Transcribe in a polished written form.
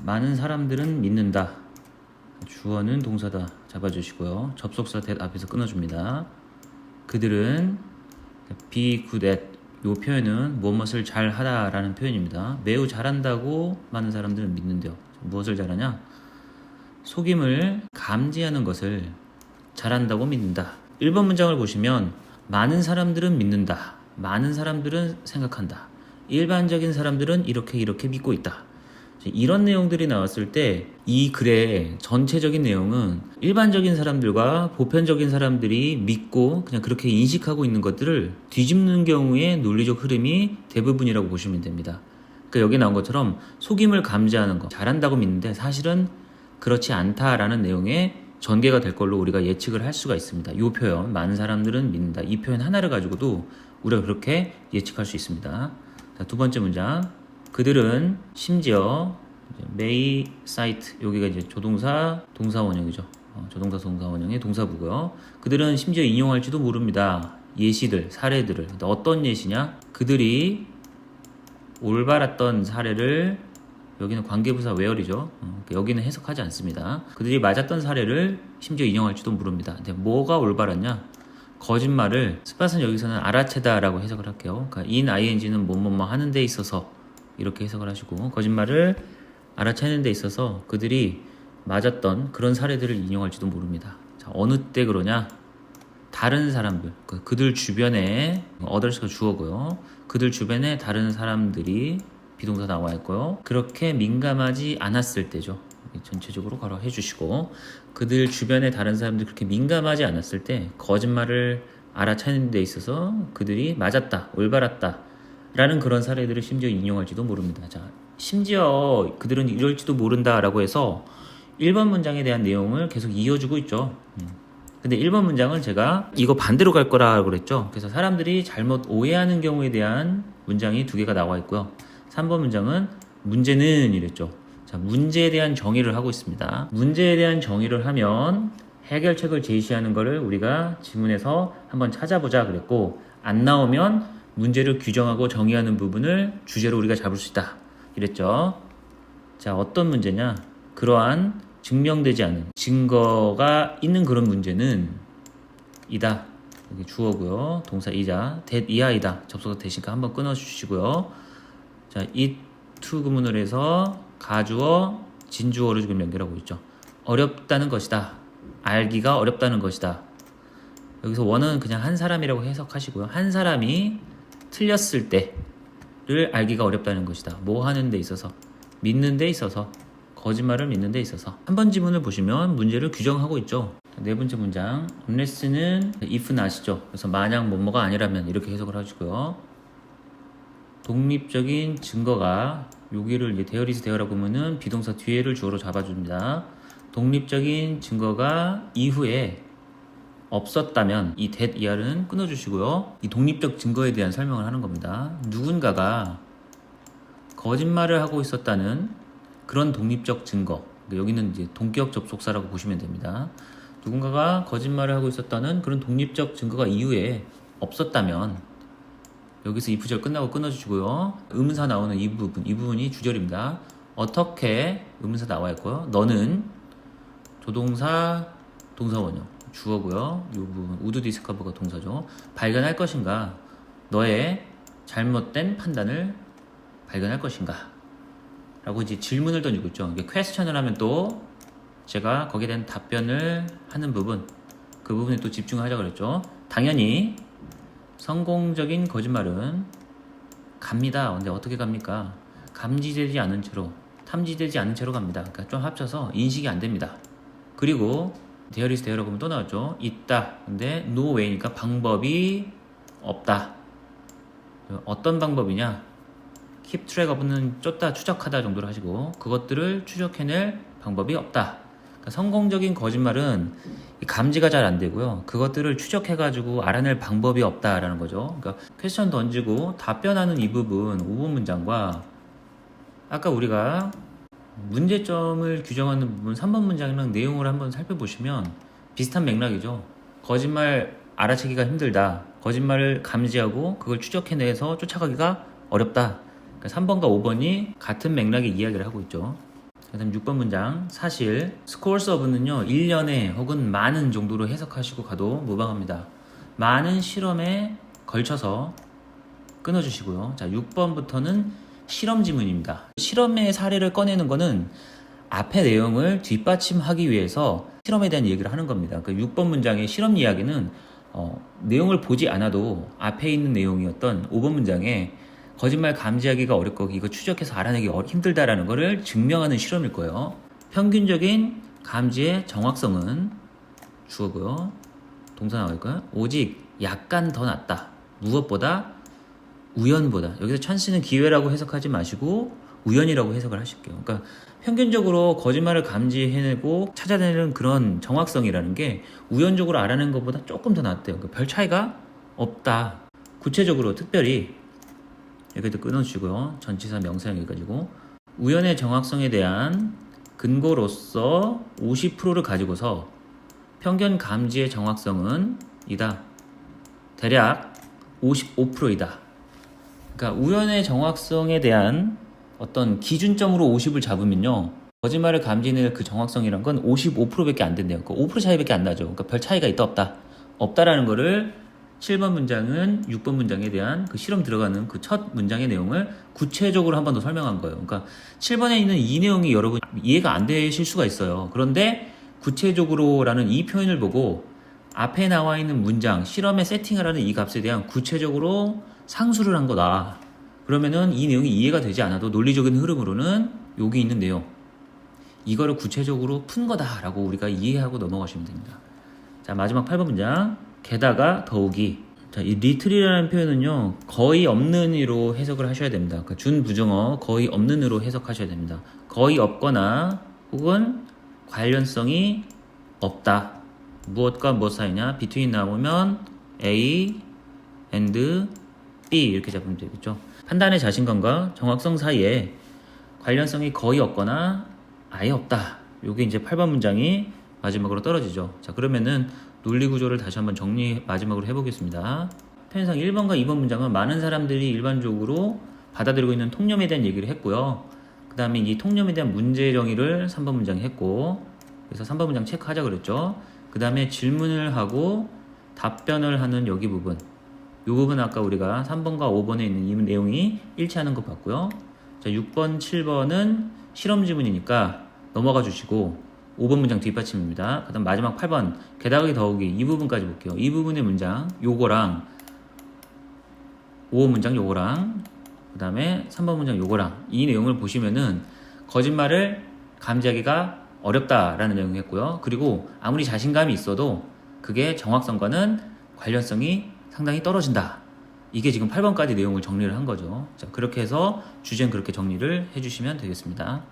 많은 사람들은 믿는다. 주어는 동사다 잡아주시고요. 접속사 that 앞에서 끊어줍니다. 그들은 be good at, 이 표현은 무엇을 잘하다 라는 표현입니다. 매우 잘한다고 많은 사람들은 믿는데요. 무엇을 잘하냐? 속임을 감지하는 것을 잘한다고 믿는다. 1번 문장을 보시면 많은 사람들은 믿는다. 많은 사람들은 생각한다. 일반적인 사람들은 이렇게 믿고 있다. 이런 내용들이 나왔을 때 이 글의 전체적인 내용은 일반적인 사람들과 보편적인 사람들이 믿고 그냥 그렇게 인식하고 있는 것들을 뒤집는 경우의 논리적 흐름이 대부분이라고 보시면 됩니다. 그러니까 여기 나온 것처럼 속임을 감지하는 거 잘한다고 믿는데 사실은 그렇지 않다라는 내용의 전개가 될 걸로 우리가 예측을 할 수가 있습니다. 이 표현 많은 사람들은 믿는다. 이 표현 하나를 가지고도 우리가 그렇게 예측할 수 있습니다. 자, 두 번째 문장. 그들은 심지어 may cite, 여기가 이제 조동사 동사 원형이죠. 조동사 동사 원형의 동사부고요. 그들은 심지어 인용할지도 모릅니다. 예시들, 사례들을. 어떤 예시냐? 그들이 올바랐던 사례를, 여기는 관계부사 where이죠. 여기는 해석하지 않습니다. 그들이 맞았던 사례를 심지어 인용할지도 모릅니다. 근데 뭐가 올바랐냐? 거짓말을, 스팟은 여기서는 알아채다라고 해석을 할게요. 그러니까 in ing는 뭐뭐뭐 하는 데 있어서 이렇게 해석을 하시고, 거짓말을 알아채는 데 있어서 그들이 맞았던 그런 사례들을 인용할지도 모릅니다. 자, 어느 때 그러냐? 다른 사람들, 그들 주변에, others가 주어고요. 그들 주변에 다른 사람들이 비동사 나와 있고요. 그렇게 민감하지 않았을 때죠. 전체적으로 걸어 해주시고, 그들 주변에 다른 사람들이 그렇게 민감하지 않았을 때 거짓말을 알아채는 데 있어서 그들이 맞았다, 올바랐다 라는 그런 사례들을 심지어 인용할지도 모릅니다. 자, 심지어 그들은 이럴지도 모른다 라고 해서 1번 문장에 대한 내용을 계속 이어주고 있죠. 근데 1번 문장은 제가 이거 반대로 갈 거라고 그랬죠. 그래서 사람들이 잘못 오해하는 경우에 대한 문장이 두 개가 나와 있고요. 3번 문장은 문제는 이랬죠. 자, 문제에 대한 정의를 하고 있습니다. 문제에 대한 정의를 하면 해결책을 제시하는 것을 우리가 지문에서 한번 찾아보자 그랬고, 안 나오면 문제를 규정하고 정의하는 부분을 주제로 우리가 잡을 수 있다 이랬죠. 자, 어떤 문제냐? 그러한 증명되지 않은 증거가 있는 그런 문제는 이다. 여기 주어고요. 동사 이자 that 이하이다. 접속사 대신까 한번 끊어주시고요. 자, it to 구문을 해서 가주어 진주어를 지금 연결하고 있죠. 어렵다는 것이다. 알기가 어렵다는 것이다. 여기서 원어는 그냥 한 사람이라고 해석하시고요. 한 사람이 틀렸을 때를 알기가 어렵다는 것이다. 뭐 하는 데 있어서? 믿는 데 있어서. 거짓말을 믿는 데 있어서. 한 번 지문을 보시면 문제를 규정하고 있죠. 네 번째 문장. unless는 if not이죠. 그래서 만약 뭐뭐가 아니라면 이렇게 해석을 하시고요. 독립적인 증거가, 여기를 이제 there is there라고 하면은 비동사 뒤에를 주어로 잡아줍니다. 독립적인 증거가 이후에 없었다면 이 that 이하는 끊어주시고요. 이 독립적 증거에 대한 설명을 하는 겁니다. 누군가가 거짓말을 하고 있었다는 그런 독립적 증거, 여기는 이제 동격 접속사라고 보시면 됩니다. 누군가가 거짓말을 하고 있었다는 그런 독립적 증거가 이후에 없었다면, 여기서 if절 끝나고 끊어주시고요. 의문사 나오는 이 부분이 주절입니다. 어떻게 의문사 나와 있고요. 너는 조동사 동사 원형 주어고요. 이 부분 우드 디스커버가 동사죠. 발견할 것인가? 너의 잘못된 판단을 발견할 것인가? 라고 이제 질문을 던지고 있죠. 이게 퀘스천을 하면 또 제가 거기에 대한 답변을 하는 부분, 그 부분에 또 집중하자고 그랬죠. 당연히 성공적인 거짓말은 갑니다. 근데 어떻게 갑니까? 감지되지 않은 채로, 탐지되지 않은 채로 갑니다. 그러니까 좀 합쳐서 인식이 안 됩니다. 그리고 there is there라고 하면 또 나왔죠. 있다. 근데 no way니까 방법이 없다. 어떤 방법이냐? keep track of는 쫓다, 추적하다 정도로 하시고, 그것들을 추적해낼 방법이 없다. 그러니까 성공적인 거짓말은 감지가 잘 안 되고요. 그것들을 추적해가지고 알아낼 방법이 없다라는 거죠. 그러니까 퀘스천 던지고 답변하는 이 부분, 5번 문장과 아까 우리가 문제점을 규정하는 부분 3번 문장이랑 내용을 한번 살펴보시면 비슷한 맥락이죠. 거짓말 알아채기가 힘들다. 거짓말을 감지하고 그걸 추적해내서 쫓아가기가 어렵다. 그러니까 3번과 5번이 같은 맥락의 이야기를 하고 있죠. 그 다음 6번 문장. 사실 scores of는요 1년에 혹은 많은 정도로 해석하시고 가도 무방합니다. 많은 실험에 걸쳐서 끊어주시고요. 자, 6번부터는 실험 지문입니다. 실험의 사례를 꺼내는 거는 앞의 내용을 뒷받침하기 위해서 실험에 대한 얘기를 하는 겁니다. 그 6번 문장의 실험 이야기는 내용을 보지 않아도 앞에 있는 내용이었던 5번 문장에 거짓말 감지하기가 어렵고 이거 추적해서 알아내기 힘들다라는 것을 증명하는 실험일 거예요. 평균적인 감지의 정확성은 주어고요. 동사 나올까요? 오직 약간 더 낫다. 무엇보다 우연보다. 여기서 찬스는 기회라고 해석하지 마시고 우연이라고 해석을 하실게요. 그러니까 평균적으로 거짓말을 감지해내고 찾아내는 그런 정확성이라는 게 우연적으로 알아낸 것보다 조금 더 낫대요. 그러니까 별 차이가 없다. 구체적으로 특별히 여기도 끊어주시고요. 전치사 명사형 여기까지고 우연의 정확성에 대한 근거로서 50%를 가지고서 평균 감지의 정확성은 이다. 대략 55%이다. 그러니까 우연의 정확성에 대한 어떤 기준점으로 50을 잡으면요. 거짓말을 감지해낼 그 정확성이란 건 55%밖에 안 된대요. 그 5% 차이밖에 안 나죠. 그러니까 별 차이가 있다 없다. 없다라는 거를 7번 문장은 6번 문장에 대한 그 실험 들어가는 그 첫 문장의 내용을 구체적으로 한 번 더 설명한 거예요. 그러니까 7번에 있는 이 내용이 여러분 이해가 안 되실 수가 있어요. 그런데 구체적으로라는 이 표현을 보고 앞에 나와 있는 문장, 실험에 세팅을 하는 이 값에 대한 구체적으로 상수를 한 거다. 그러면은 이 내용이 이해가 되지 않아도 논리적인 흐름으로는 여기 있는 내용, 이거를 구체적으로 푼 거다라고 우리가 이해하고 넘어가시면 됩니다. 자, 마지막 8번 문장. 게다가 더욱이. 자, 이 리틀이라는 표현은요 거의 없는으로 해석을 하셔야 됩니다. 그러니까 준부정어 거의 없는으로 해석하셔야 됩니다. 거의 없거나 혹은 관련성이 없다. 무엇과 무엇 사이냐? between 나오면 A and B 이렇게 잡으면 되겠죠. 판단의 자신감과 정확성 사이에 관련성이 거의 없거나 아예 없다. 요게 이제 8번 문장이 마지막으로 떨어지죠. 자, 그러면은 논리 구조를 다시 한번 정리 마지막으로 해보겠습니다. 편의상 1번과 2번 문장은 많은 사람들이 일반적으로 받아들이고 있는 통념에 대한 얘기를 했고요. 그 다음에 이 통념에 대한 문제 정의를 3번 문장에 했고, 그래서 3번 문장 체크하자 그랬죠. 그 다음에 질문을 하고 답변을 하는 여기 부분, 이 부분 아까 우리가 3번과 5번에 있는 이 내용이 일치하는 거 봤고요. 자, 6번, 7번은 실험 지문이니까 넘어가 주시고 5번 문장 뒷받침입니다. 그 다음 마지막 8번 게다가 더욱이 이 부분까지 볼게요. 이 부분의 문장 요거랑 5번 문장 요거랑 그 다음에 3번 문장 요거랑 이 내용을 보시면은 거짓말을 감지하기가 어렵다라는 내용이었고요. 그리고 아무리 자신감이 있어도 그게 정확성과는 관련성이 상당히 떨어진다. 이게 지금 8번까지 내용을 정리를 한 거죠. 자, 그렇게 해서 주제는 그렇게 정리를 해주시면 되겠습니다.